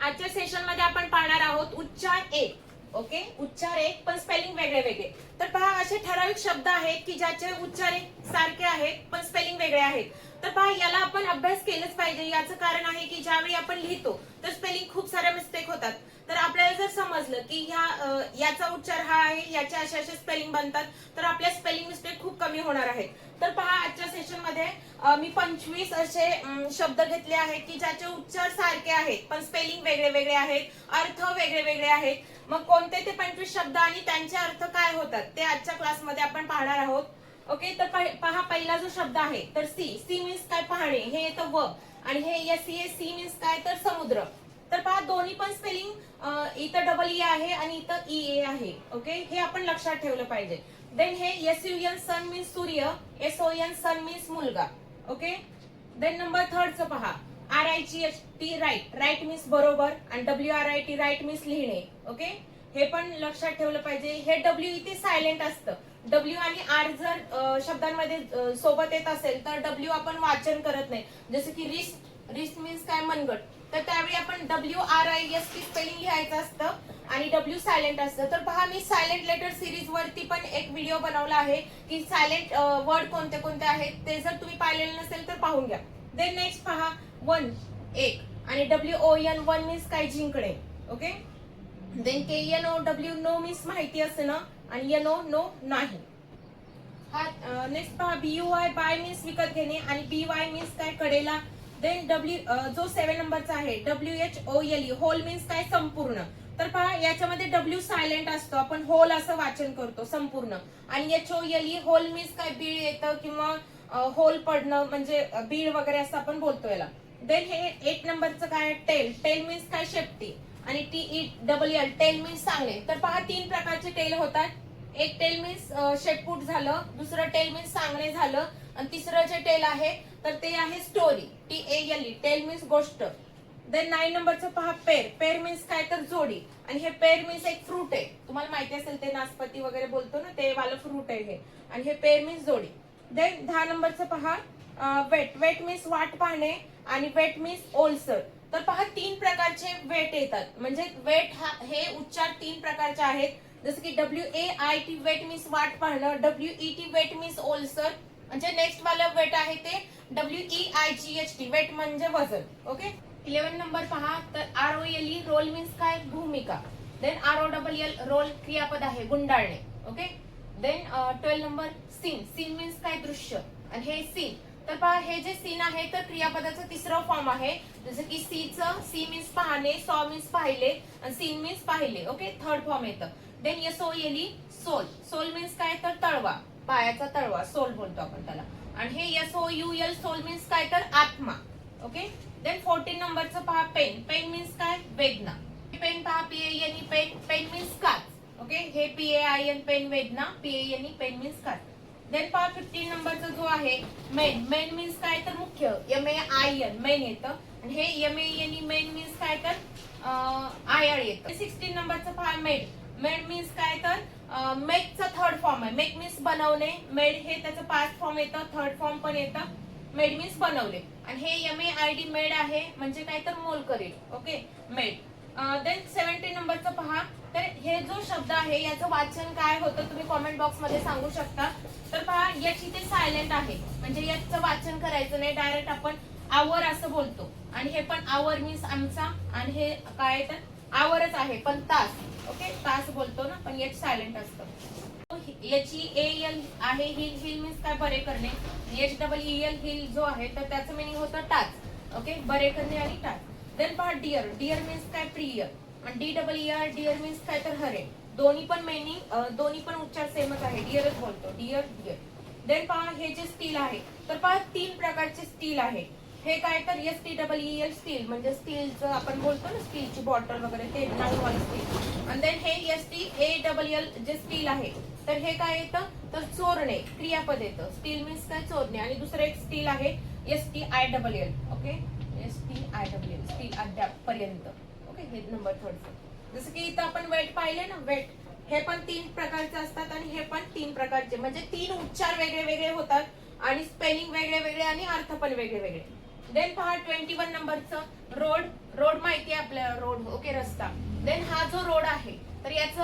आजच्या सेशन मध्ये आपण पाहणार आहोत उच्चार एक. ओके, उच्चार एक पण स्पेलिंग वेगळे वेगळे. तर पहा, असे ठराविक शब्द आहेत की ज्याचे उच्चार सारखे आहेत पण स्पेलिंग वेगळे आहेत. तर पहा, याला आपण अभ्यास केलाच पाहिजे. याचं कारण आहे की ज्यावेळी आपण लिहितो तर स्पेलिंग खूप साऱ्या मिस्टेक होतात. तर आपल्याला जर समजलं की याचा उच्चार हा आहे, याचे असे असे स्पेलिंग बनतात, तर आपल्या स्पेलिंग मिस्टेक खूप कमी होणार आहेत. तर पहा, आजच्या सेशन मध्ये मी 25 असे शब्द घेतले आहेत की ज्याचे उच्चार सारखे आहेत पण स्पेलिंग वेगळे वेगळे आहेत, अर्थ वेगळे वेगळे आहेत. मग कोणते ते 25 शब्द आणि त्यांचे अर्थ काय होतात ते आजच्या क्लासमध्ये आपण पाहणार आहोत. ओके, तर पहा, पहिला जो शब्द आहे तर सी. सी मीन्स काय? पाहणे. हे येतं व, आणि हे सी मीन्स काय? तर समुद्र. तर पहा, दोन्ही पण स्पेलिंग इथं डबल ई आहे आणि इथं ई ए आहे. ओके, हे आपण लक्षात ठेवलं पाहिजे. देन हे SUN सन मीन्स सूर्य, SON सन मीन्स मुलगा. ओके, देन नंबर थर्डचं पहा, RIGHT राईट. राईट मीन्स बरोबर, आणि WRIT राईट मीन्स लिहिणे. ओके, हे पण लक्षात ठेवलं पाहिजे. हे W इथे सायलेंट असतं. W आणि R जर शब्दांमध्ये सोबत येत असेल तर W आपण वाचन करत नाही. जसं की रिस्ट. रिस्ट मीन्स काय? मनगट. तर त्यावेळी आपण WRIST स्पेलिंग लिहायचं असतं आणि W सायलेंट असतं. तर पहा, मी सायलेंट लेटर सिरीज वरती पण एक व्हिडिओ बनवला आहे की सायलेंट वर्ड कोणते कोणते आहेत, ते जर तुम्ही पाहिलेले नसेल तर पाहून घ्या. देन नेक्स्ट पहा, वन एक, आणि WON वन मीन्स काय? जिंकणे. Okay, then KNOW know means माहिती असणं, आणि NO नो नाही. हा नेक्स्ट पहा, BUY बाय मीन्स विकत घेणे, आणि BY मीन्स काय? कडेला. देन जो 7 नंबरचा आहे WHOLE होल मीन्स काय? संपूर्ण. तर पहा, याच्यामध्ये W सायलेंट असतो, आपण होल असं वाचन करतो, संपूर्ण. आणि HOLE होल मीन्स काय? बीळ येतं किंवा होल पडणं, म्हणजे बीळ वगैरे असं आपण बोलतो याला. देन हे 8 नंबरचं काय? टेल. टेल मीन्स काय? शेपटी. आणि TELL टेल मीन्स सांगणे. तर पहा, 3 प्रकारचे टेल होतात. एक टेल मीन्स शेपूट झालं, दुसरं टेल मीन्स सांगणे झालं, आणि तिसरं जे टेल आहे तर ते आहे स्टोरी. TALE टेल मीन्स गोष्ट. देन 9 नंबरचं पहा, पेर. पेर मीन्स काय? तर जोडी. आणि हे पेर मीन्स एक फ्रूट आहे, तुम्हाला माहिती असेल ते नासपती वगैरे बोलतो ना, ते वालं फ्रूट आहे हे. आणि हे पेर मीन्स जोडी. देन 10 नंबरचं पहा, वेट. वेट मीन्स वाट पाहणे, आणि वेट मीन्स ओलसर. तर पहा, 3 प्रकारचे वेट येतात. म्हणजे वेट हे उच्चार 3 प्रकारचे आहेत. जसं की WAIT वेट मीन्स वाट पाहणं, WET वेट मीन्स ओलसर, म्हणजे नेक्स्ट वाला वेट आहे ते WEIGHT वेट म्हणजे वजन. ओके, 11 नंबर पहा, तर ROLE रोल मीन्स काय? भूमिका. देन ROLL रोल क्रियापद आहे, गुंडाळणे. Okay, then 12 number scene. Scene means काय? दृश्य. आणि हे सीन. तर पहा, हे जे सीन आहे तर क्रियापदाचं तिसरं फॉर्म आहे. जसं की सी मीन्स पाहणे, सॉ मीन्स पाहिले, आणि सीन मीन्स पाहिले. ओके, थर्ड फॉर्म येतं. Then SOLE sole. Sole means काय? तर तळवा, पायाचा तळवा, सोल बोलतो आपण त्याला. आणि हे SOUL सोल मीन्स काय? तर आत्मा. ओके, देन 14 नंबरचं पहा, पेन. पेन मीन्स काय? वेदना. पेन पहा, PANE पेन. पेन मीन्स काच. ओके, हे PAIN पेन वेदना, PANE पेन मीन्स काच. देन पहा, 15 नंबरचा जो आहे मेन. मेन मीन्स काय? तर मुख्य, MAIN मेन येतं. आणि हे MANE मेन मीन्स काय? तर आयळ येतं. 16 नंबरचं पहा, मेड. मेड मीन्स काय? तर मेकचा थर्ड फॉर्म आहे. मेक मीन्स बनवणे. मेड हे त्याचं पास्ट फॉर्म येतं, थर्ड फॉर्म पण येतं. मेड मीन्स बनवले. आणि हे MAID मेड आहे, म्हणजे काय? तर मोल करेल. Okay, made. देन 17 नंबरचं पहा, तर हे जो शब्द आहे याचं वाचन काय होतं तुम्ही कॉमेंट बॉक्स मध्ये सांगू शकता. तर पहा, याची ते सायलेंट आहे, म्हणजे याचं वाचन करायचं नाही, डायरेक्ट आपण आवर असं बोलतो. आणि हे पण आवर मीन्स आमचा, आणि हे काय? तर आवरच आहे पण तास. ओके, तास बोलतो ना, पण याच सायलेंट असतं. याची AL आहे, हिल. हिल मीन्स काय? बरे करणे. HEEL हिल जो आहे तर त्याचं मिनिंग होतं टाच. ओके, बरे करणे आणि टाच. देन पहा, डिअर. डिअर मीन्स काय? प्रिय. आणि DEER डिअर मीन्स काय? तर हरे. दोन्ही पण मिनिंग, दोन्ही पण उच्चार सेमच आहे, डिअरच बोलतो, डिअर डिअर. देन पहा, हे जे स्टील आहे तर पहा, 3 प्रकारचे स्टील आहे. हे काय? तर STEEL स्टील, म्हणजे स्टीलचं आपण बोलतो ना, स्टीलची बॉटल वगैरे, ते नाऊन स्टील. आणि देन हे STALL जे स्टील आहे तर हे काय येतं? तर चोरणे, क्रियापद येतं. स्टील मीन्स काय? चोरणे. आणि दुसरं एक स्टील आहे STILL. ओके, STILL स्टील, अद्याप पर्यंत. ओके, हे नंबर थर्ड. जसं की इथं आपण वेट पाहिले ना, वेट. हे पण 3 प्रकारचे असतात, आणि हे पण 3 प्रकारचे, म्हणजे 3 उच्चार वेगळे वेगळे होतात, आणि स्पेलिंग वेगळे वेगळे, आणि अर्थ पण वेगळे वेगळे. देन पहा 21 नंबरचं रोड. रोड माहिती आहे आपल्याला, रोड ओके, रस्ता. देन हा जो रोड आहे तर याचं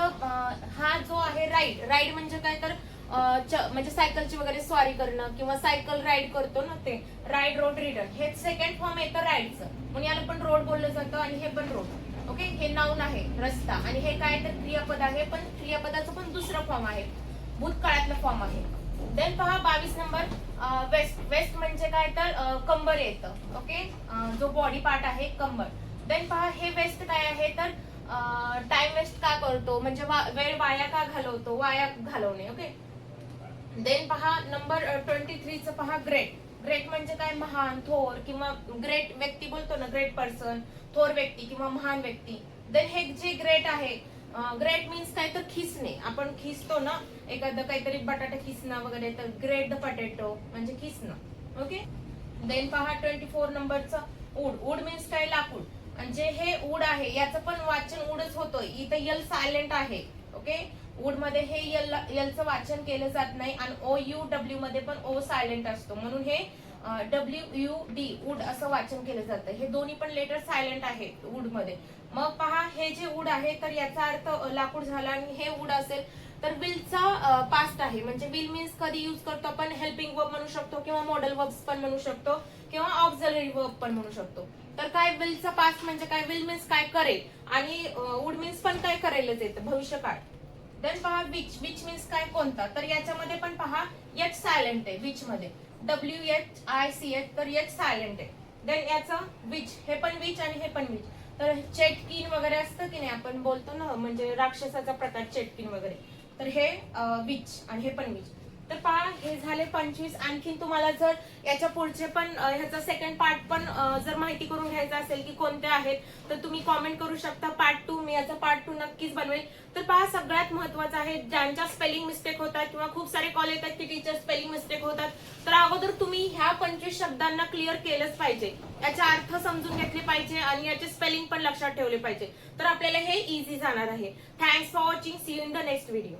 हा जो आहे राईड. राईड म्हणजे काय तर म्हणजे सायकलची वगैरे स्वारी करणं किंवा सायकल राईड करतो ना ते राईड, रोड, रीडर. हे सेकंड फॉर्म येतं राईडचं, म्हणून याला पण रोड बोललं जातं आणि हे पण रोड. ओके, हे नाऊन आहे रस्ता आणि हे काय तर क्रियापद आहे, पण क्रियापदाचं पण दुसरं फॉर्म आहे, भूतकाळातला फॉर्म आहे. देन पहा 22 नंबर वेस्ट. वेस्ट म्हणजे काय तर कंबर येतं. ओके, जो बॉडी पार्ट आहे कंबर. देन पहा हे वेस्ट काय आहे तर टाइम वेस्ट का करतो, म्हणजे वेळ वाया का घालवतो, वाया घालवणे. ओके. देन पहा नंबर 23 चं पहा ग्रेट. ग्रेट म्हणजे काय, महान, थोर किंवा ग्रेट व्यक्ती बोलतो ना, ग्रेट पर्सन, थोर व्यक्ती किंवा महान व्यक्ती. देन हे जे ग्रेट आहे, ग्रेट मीन्स काय तर खिसणे. आपण खिसतो ना एखादं काहीतरी, बटाटा खिसणं वगैरे, तर ग्रेट द पटेटो म्हणजे खिसणं. ओके. देन पहा 24 नंबरचं वूड. वूड मीन्स काय, लाकूड. म्हणजे हे वूड आहे याचं पण वाचन वूडच होतं, इथं यल सायलेंट आहे. ओके, वूड मध्ये हे यलचं वाचन केलं जात नाही आणि OUW मध्ये पण ओ सायलेंट असतो, म्हणून हे WUD वूड असं वाचन केलं जातं. हे दोन्ही पण लेटर सायलेंट आहेत वूड मध्ये. मग पहा हे जे वूड आहे तर याचा अर्थ लाकूड झाला आणि हे वूड असेल तर विलचा पास्ट आहे. म्हणजे विल मीन्स कधी यूज करतो आपण, हेल्पिंग वर्ब म्हणू शकतो किंवा मॉडेल वर्ब्स पण म्हणू शकतो किंवा ऑक्झिलरी वर्ब पण म्हणू शकतो. तर काय विलचा पास्ट म्हणजे काय, विल मीन्स काय करेल आणि वूड मीन्स पण काय करायलाच येतं, भविष्यकाळ. देन पहा विच. विच मीन्स काय, कोणता. तर याच्यामध्ये पण पहा एच सायलेंट आहे विच मध्ये, WHICH, तर एच सायलेंट आहे. देन याचं विच, हे पण विच आणि हे पण विच. तर चेटकिन वगैरे असतं की नाही, आपण बोलतो ना म्हणजे राक्षसाचा प्रकार चेटकिन वगैरे, तर हे विच आणि हे पण विच. तर पहा हे झाले 25. आणखीन तुम्हाला जर याच्या पुढचे पण ह्याचा सेकंड पार्ट पण जर माहिती करून घ्यायचा असेल की कोणते आहेत तर तुम्ही कॉमेंट करू शकता. पार्ट 2, मी याचा पार्ट 2 नक्कीच बनवेल. तर पहा सगळ्यात महत्वाचं आहे, ज्यांच्या स्पेलिंग मिस्टेक होतात किंवा खूप सारे कॉल येतात की टीचर स्पेलिंग मिस्टेक होतात, तर अगोदर तुम्ही ह्या 25 शब्दांना क्लिअर केलंच पाहिजे, याचे अर्थ समजून घेतले पाहिजे आणि याचे स्पेलिंग पण लक्षात ठेवले पाहिजे, तर आपल्याला हे इझी जाणार आहे. Thanks for watching. See you in the next video.